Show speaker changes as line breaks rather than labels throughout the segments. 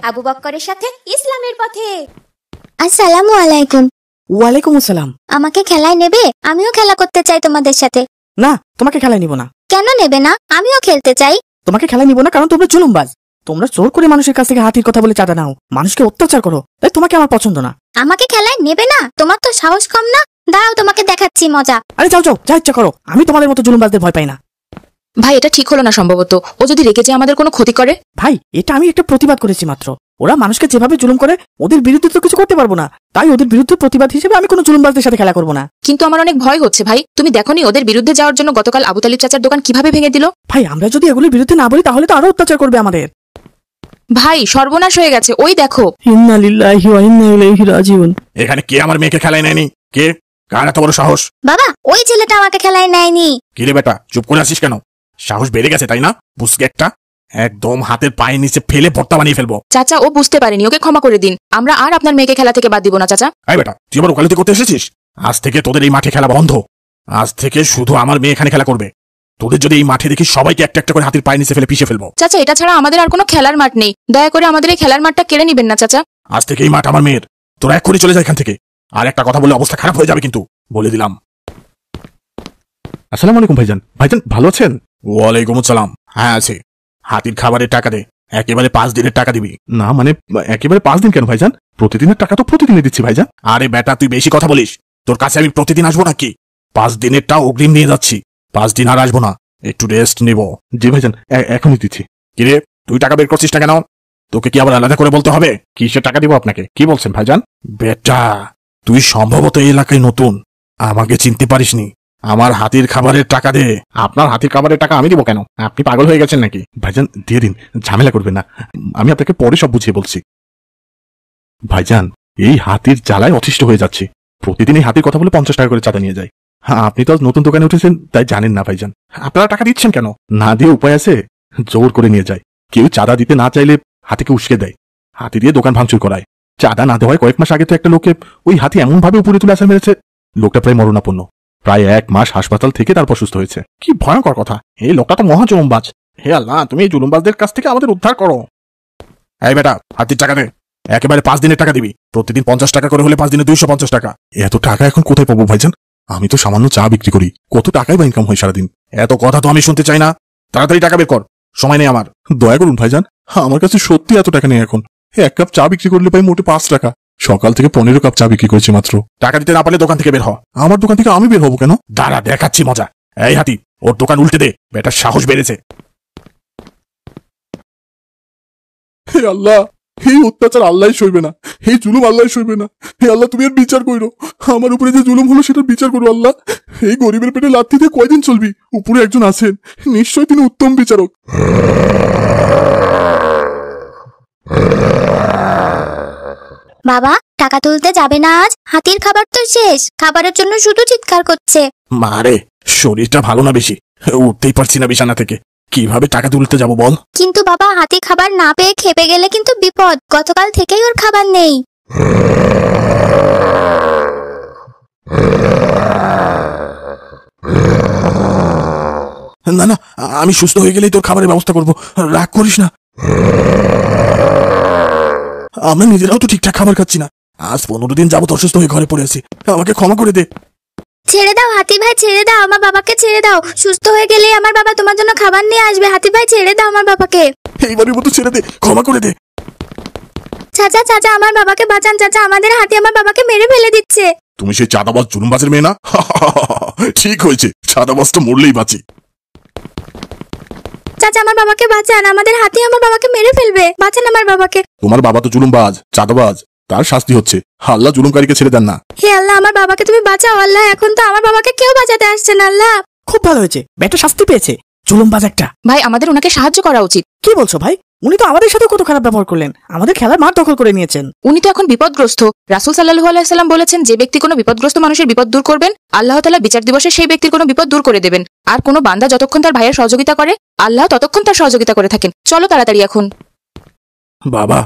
আবু বক্করের সাথে ইসলামের পথে।
আসসালামু আলাইকুম।
ওয়ালাইকুম আসসালাম।
আমাকে খেলায় নেবে? আমিও খেলা করতে চাই তোমাদের সাথে।
না, তোমাকে খেলায় নিব না।
কেন নেবে না? আমিও খেলতে চাই।
তোমাকে খেলায় নিব না কারণ তোমরা জুলুমবাজ। তোমরা জোর করে মানুষের কাছ থেকে হাতির কথা বলে চাঁদা নাও, মানুষকে অত্যাচার করো, তাই তোমাকে আমার পছন্দ না।
আমাকে খেলায় নেবে না? তোমার তো সাহস কম না? দাঁড়াও, তোমাকে দেখাচ্ছি মজা।
আরে যাও যাও, যা ইচ্ছা করো, আমি তোমাদের মতো জুলুমবাজদের ভয় পাই না।
ভাই, এটা ঠিক হলো না। সম্ভবত ও যদি রেগে যায় আমাদের কোনো ক্ষতি করে।
ভাই, এটা আমি একটা প্রতিবাদ করেছি মাত্র। ওরা মানুষকে যেভাবে জুলুম করে ওদের বিরুদ্ধে তো কিছু করতে পারবো না, তাই ওদের বিরুদ্ধে প্রতিবাদ হিসেবে আমি কোনো জুলুমবাজদের সাথে খেলা করবো না।
কিন্তু আমার অনেক ভয় হচ্ছে ভাই। তুমি দেখোনি ওদের বিরুদ্ধে যাওয়ার জন্য গতকাল আবু তালিব চাচার দোকান কিভাবে ভেঙে দিল?
ভাই, আমরা যদি এগুলোর বিরুদ্ধে না বলি তাহলে তো আরো অত্যাচার করবে আমাদের।
ভাই, সর্বনাশ হয়ে গেছে। ওই দেখো।
ইন্না লিল্লাহি ওয়া ইন্না ইলাইহি রাজিউন।
এখানে কে আমার মেয়েকে খেলায় নেয়নি? কে? কার এত বড় সাহস?
বাবা, ওই ছেলেটা আমাকে খেলায় নেয়নি।
কি রে বেটা, চুপ করে আসিস কেন? সাহস বেড়ে গেছে তাই না? বুঝকে একটা একদম হাতের পায়ের নিচে ফেলে ভর্তা বানিয়ে ফেলবো।
চাচা, ও বুঝতে পারেনি, ওকে ক্ষমা করে দিন। আমরা আর আপনার মেয়েকে খেলা থেকে বাদ দিব না চাচা।
এই বেটা, তুই আবার ওকালতি করতে এসেছিস? আজ থেকে তোদের এই মাঠে খেলা বন্ধ। আজ থেকে শুধু আমার মেয়ে এখানে খেলা করবে। তোদের যদি এই মাঠে দেখি সবাইকে একটা একটা করে হাতের পায়ের নিচে ফেলে পিষে ফেলবো।
চাচা, এটা ছাড়া আমাদের আর কোনো খেলার মাঠ নেই। দয়া করে আমাদের এই খেলার মাঠটা কেড়ে নিবেন না চাচা।
আজ থেকে এই মাঠ আমার মেয়ের। তোরা এক্ষুনি চলে যায় এখান থেকে। আর একটা কথা বলে অবস্থা খারাপ হয়ে যাবে কিন্তু, বলে দিলাম।
আসসালামু আলাইকুম ভাইজান। ভাইজান ভালো আছেন?
ওয়ালাইকুম আসসালাম। হ্যাঁ আছে। হাতির খাবারের টাকা দে, একেবারে 5 দিনের টাকা দিবি।
না মানে একেবারে 5 দিন কেন ভাইজান? প্রতিদিনের টাকা তো প্রতিদিনই দিচ্ছি ভাইজান।
আরে বেটা, তুই বেশি কথা বলিস। তোর কাছে আমি প্রতিদিন আসবো নাকি? 5 দিনেরটা অগ্রিম নিয়ে যাচ্ছি। 5 দিন আর আসবো না, একটু রেস্ট নেব।
জি ভাইজান, এখনই দিচ্ছি।
কিরে, তুই টাকা বের করছিস না কেন? তোকে কি আবার আলাদা করে বলতে হবে?
কিসের টাকা দিব আপনাকে? কি বলছেন ভাইজান?
বেটা, তুই সম্ভবত এই এলাকায় নতুন, আমাকে চিনতে পারিসনি। আমার হাতির খাবারের টাকা দে।
আপনার হাতির খাবারের টাকা আমি দিব কেন? আপনি পাগল হয়ে গেছেন নাকি? ভাইজান দিয়ে দিন, ঝামেলা করবেন না। আমি আপনাকে পরে সব বুঝিয়ে বলছি। ভাইজান, এই হাতির জ্বালায় অতিষ্ঠ হয়ে যাচ্ছি। প্রতিদিন এই হাতির কথা বলে 50 টাকা করে চাঁদা নিয়ে যায়। হ্যাঁ, আপনি তো নতুন দোকানে উঠেছেন তাই জানেন না ভাইজান। আপনারা টাকা দিচ্ছেন কেন? না দিয়ে উপায় আছে, জোর করে নিয়ে যায়। কেউ চাঁদা দিতে না চাইলে হাতিকে উস্কে দেয়, হাতি দিয়ে দোকান ভাঙচুর করায়। চাঁদা না দেওয়ায় কয়েক মাস আগে তো একটা লোককে ওই হাতি এমন ভাবে উপরে তুলে আসা মেরেছে, লোকটা প্রায় মরণাপন্ন। প্রায় 1 মাস হাসপাতাল থেকে তারপর সুস্থ হয়েছে।
কি ভয়ঙ্কর কথা! এই লোকটা তো মহা জুলুমবাজ। হে আল্লাহ, তুমি এই জুলুমবাজদের কাছ থেকে আমাদের উদ্ধার করো। এই বেটা, হাতির টাকা দে। একেবারে 5 দিনের টাকা দিবি। প্রতিদিন 50 টাকা করে হলে 5 দিনে 250 টাকা।
এত টাকা এখন কোথায় পাবো ভাইজান? আমি তো সামান্য চা বিক্রি করি, কত টাকাই বা ইনকাম হয় সারাদিন।
এত কথা তো আমি শুনতে চাই না, তাড়াতাড়ি টাকা বের কর, সময় নেই আমার।
দয়া করুন ভাইজান, আমার কাছে সত্যি এত টাকা নেই এখন। 1 কাপ চা বিক্রি করলে পাই মোটে 5 টাকা। সকাল থেকে 15 কাপ চা বিক্রি করেছি মাত্র।
টাকা দিতে না পারলে দোকান থেকে বের হ।
আমার দোকান থেকে আমি বের হবো কেন?
দাঁড়া, দেখাচ্ছি মজা। এই হাতি, ওর দোকান উল্টে দে, বেটার সাহস বেড়েছে।
হে আল্লাহ, এই অত্যাচার আল্লাহ সইবে না, এই জুলুম আল্লাহ সইবে না। হে আল্লাহ, তুমি এর বিচার করো। আমার উপরে যে জুলুম হলো সেটার বিচার করো আল্লাহ। এই গরিবের পেটে লাথি দিয়ে কয়দিন চলবি? উপরে একজন আছেন, নিশ্চয় তিনি উত্তম বিচারক।
বাবা, টাকা তুলতে যাবে না আজ? হাতির খাবার তো শেষ, খাবারের জন্য শুধু চিৎকার করছে।
মারে, শরীরটা ভালো না বেশি, উঠতেই পারছি না বিছানা থেকে। কিভাবে টাকা তুলতে যাব বল?
কিন্তু বাবা, হাতি খাবার না পেয়ে খেপে গেলে কিন্তু বিপদ। গতকাল থেকেই ওর খাবার নেই।
না না, আমি সুস্থ হয়ে গেলেই তোর খাবারের ব্যবস্থা করব, রাগ করিস না। আমরা নিজেরাও তো ঠিকঠাক খাবার খাচ্ছি না। আজ 15 দিন যাবত অসুস্থ হয়ে ঘরে পড়ে আছি, আমাকে ক্ষমা করে দে।
ছেড়ে দাও হাতি ভাই, ছেড়ে দাও আমার বাবাকে, ছেড়ে দাও। সুস্থ হয়ে গেলে আমার বাবা তোমার জন্য খাবার নিয়ে আসবে। হাতি ভাই, ছেড়ে দাও আমার বাবাকে।
এইবারের মতো ছেড়ে দে, ক্ষমা করে দে।
চাচা, চাচা আমার বাবাকে বাঁচান। চাচা, আমাদের হাতি আমার বাবাকে মেরে ফেলে দিচ্ছে।
তুমি সেই চাঁদাবাজ জুলুমবাজের মেয়ে না? ঠিক হয়েছে, চাঁদাবাজ তো মরলেই বাঁচি।
চাচা, আমার বাবাকে বাঁচান, আমাদের হাতি আমার বাবাকে মেরে ফেলবে। বাঁচান আমার বাবাকে।
তোমার বাবা তো জুলুমবাজ, চাঁদাবাজ, তার শাস্তি হচ্ছে। আল্লাহ জুলুমকারীকে ছেড়ে দেন না।
হে আল্লাহ, আমার বাবাকে তুমি বাঁচাও আল্লাহ। এখন তো আমার বাবাকে কেউ বাঁচাতে আসছে না আল্লাহ।
খুব ভালো হয়েছে, বেটা শাস্তি পেয়েছে, জুলুমবাজ একটা।
ভাই, আমাদের ওনাকে সাহায্য করা উচিত।
কি বলছো ভাই? উনি তো আমাদের সাথে কত খারাপ ব্যবহার করলেন, আমাদের খেলার মাঠ দখল করে নিয়েছেন।
উনি তো এখন বিপদগ্রস্ত। রাসূল সাল্লাল্লাহু আলাইহি সাল্লাম বলেছেন, যে ব্যক্তি কোনো বিপদগ্রস্ত মানুষের বিপদ দূর করবেন, আল্লাহ তাআলা বিচার দিবসে সেই ব্যক্তির কোনো বিপদ দূর করে দেবেন। আর কোনো বান্দা যতক্ষণ তার ভাইয়ের সহযোগিতা করে, আল্লাহ ততক্ষণ তার সহযোগিতা করে থাকেন। চলো তাড়াতাড়ি এখন।
বাবা,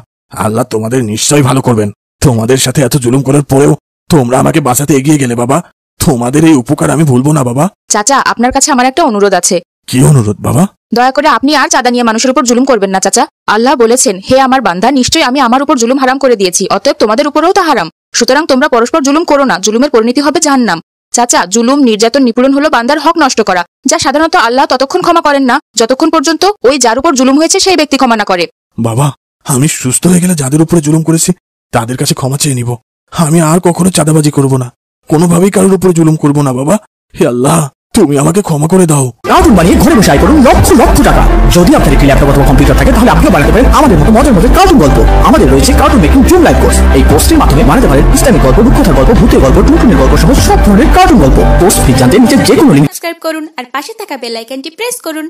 আল্লাহ তোমাদের নিশ্চয়ই ভালো করবেন। তোমাদের সাথে এত জুলুম করার পরেও তোমরা আমাকে বাঁচাতে এগিয়ে গেলে বাবা। তোমাদের এই উপকার আমি ভুলবো না বাবা।
চাচা, আপনার কাছে আমার একটা অনুরোধ আছে।
কি অনুরোধ বাবা?
দয়া করে আপনি আর চাঁদা নিয়ে মানুষের উপর জুলুম করবেন না চাচা। আল্লাহ বলেছেন, হে আমার বান্দা, নিশ্চয়ই আমি আমার উপর জুলুম হারাম করে দিয়েছি, অতএব তোমাদের উপরেও তা হারাম। সুতরাং তোমরা পরস্পর জুলুম করো না, জুলুমের পরিণতি হবে জাহান্নাম। চাচা, জুলুম, নির্যাতন, নিপীড়ন হলো বান্দার হক নষ্ট করা, যা সাধারণত আল্লাহ ততক্ষণ ক্ষমা করেন না যতক্ষণ পর্যন্ত ওই যার উপর জুলুম হয়েছে সেই ব্যক্তি ক্ষমা না করে।
বাবা, আমি সুস্থ হয়ে গেলে যাদের উপরে জুলুম করেছি তাদের কাছে ক্ষমা চেয়ে নিব। আমি আর কখনো চাঁদাবাজি করব না, কোনোভাবেই কারোর উপরে জুলুম করব না বাবা। হে আল্লাহ, তুমি আমাকে ক্ষমা করে দাও।
কার্টুন বানিয়ে ঘরে বসে আয় করুন লক্ষ লক্ষ টাকা। যদি আপনার একটি ল্যাপটপ অথবা কম্পিউটার থাকে তাহলে আপনিও বানাতে পারেন আমাদের মতো মজার মজার কার্টুন গল্প। আমাদের রয়েছে cartoon making dream live course. এই কোর্সটির মাধ্যমে বানাতে পারেন ইসলামিক গল্প, রূপকথার গল্প, ভূতের গল্প, টুনটুনের গল্প সহ সব ধরনের কার্টুন গল্প। কোর্স ফি জানতে নিচে যে কোনো লিঙ্ক
সাবস্ক্রাইব করুন আর পাশে থাকা বেল আইকনটি প্রেস করুন।